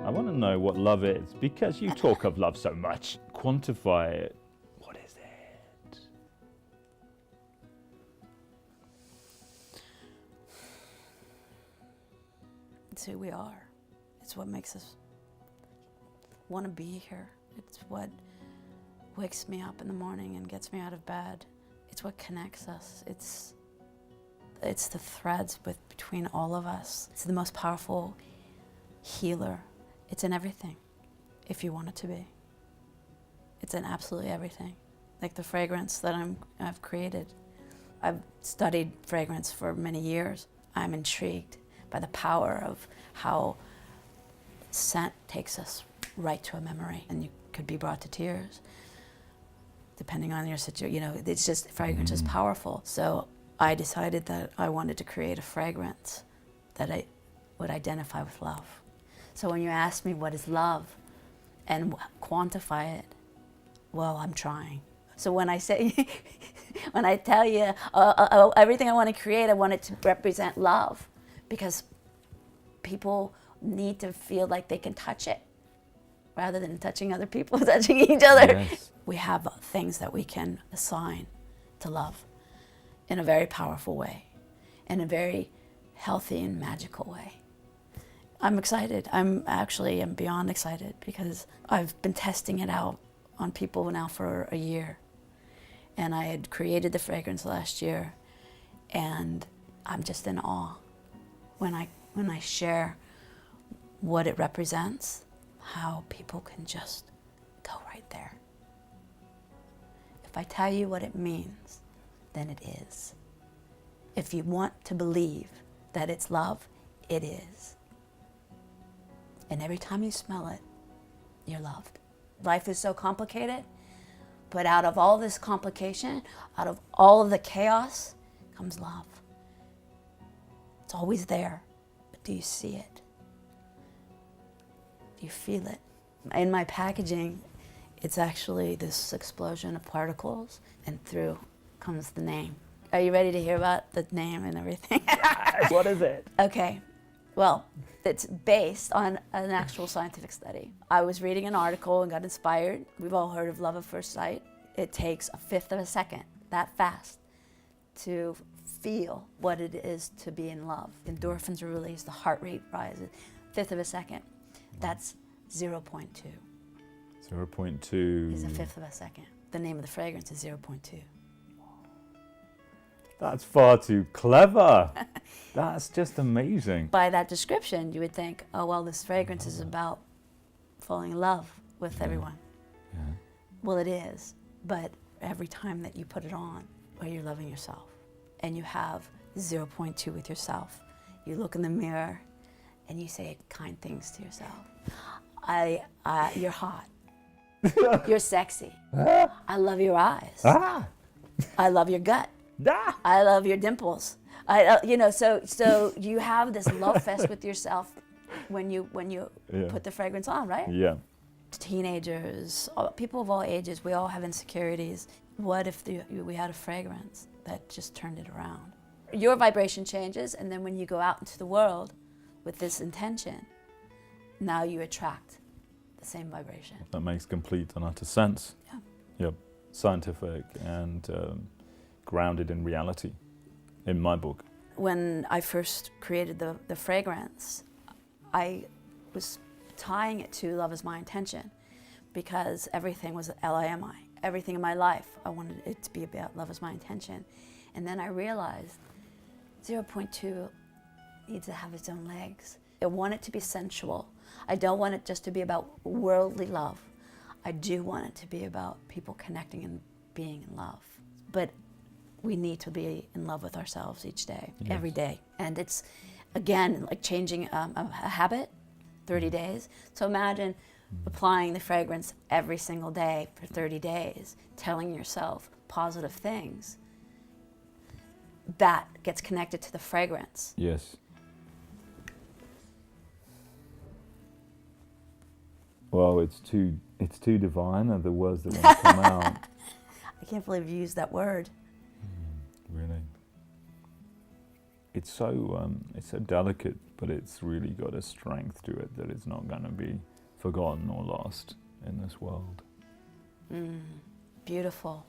I want to know what love is, because you talk of love so much. Quantify it. What is it? It's who we are. It's what makes us want to be here. It's what wakes me up in the morning and gets me out of bed. It's what connects us. It's the threads between all of us. It's the most powerful healer. It's in everything, if you want it to be. It's in absolutely everything. Like the fragrance that I've created. I've studied fragrance for many years. I'm intrigued by the power of how scent takes us right to a memory, and you could be brought to tears, depending on your situation. You know, it's just, fragrance is powerful. So I decided that I wanted to create a fragrance that I would identify with love. So when you ask me what is love and quantify it, well, I'm trying. So when I say, when I tell you everything I want to create, I want it to represent love, because people need to feel like they can touch it rather than touching other people, touching each other. Yes. We have things that we can assign to love in a very powerful way, in a very healthy and magical way. I'm excited. I'm beyond excited, because I've been testing it out on people now for a year. And I had created the fragrance last year, and I'm just in awe when I share what it represents, how people can just go right there. If I tell you what it means, then it is. If you want to believe that it's love, it is. And every time you smell it, you're loved. Life is so complicated, but out of all this complication, out of all of the chaos, comes love. It's always there, but do you see it? Do you feel it? In my packaging, it's actually this explosion of particles, and through comes the name. Are you ready to hear about the name and everything? What is it? Okay, well, it's based on an actual scientific study. I was reading an article and got inspired. We've all heard of love at first sight. It takes 1/5 of a second, that fast, to feel what it is to be in love. Endorphins are released, the heart rate rises, 1/5 of a second. That's 0.2. 0.2. Is 1/5 of a second. The name of the fragrance is 0.2. That's far too clever. That's just amazing. By that description, you would think, oh, well, this fragrance is about falling in love with everyone. Yeah. Well, it is, but every time that you put it on, well, you're loving yourself, and you have 0.2 with yourself. You look in the mirror, and you say kind things to yourself. You're hot. You're sexy. I love your eyes. I love your gut. I love your dimples. So you have this love fest with yourself when you put the fragrance on, right? Yeah. Teenagers, people of all ages, we all have insecurities. What if we had a fragrance that just turned it around? Your vibration changes, and then when you go out into the world with this intention, now you attract the same vibration. That makes complete and utter sense. Yeah. Yep. Scientific and grounded in reality, in my book. When I first created the fragrance, I was tying it to love is my intention, because everything was LIMI. Everything in my life, I wanted it to be about love is my intention. And then I realized 0.2 needs to have its own legs. I want it to be sensual. I don't want it just to be about worldly love. I do want it to be about people connecting and being in love. But we need to be in love with ourselves each day, Yes. every day. And it's, again, like changing a habit, 30 days. So imagine applying the fragrance every single day for 30 days, telling yourself positive things. That gets connected to the fragrance. Yes. Well, it's too divine, are the words that want to come out. I can't believe you used that word. Really. it's so delicate, but it's really got a strength to it that it's not going to be forgotten or lost in this world. Beautiful.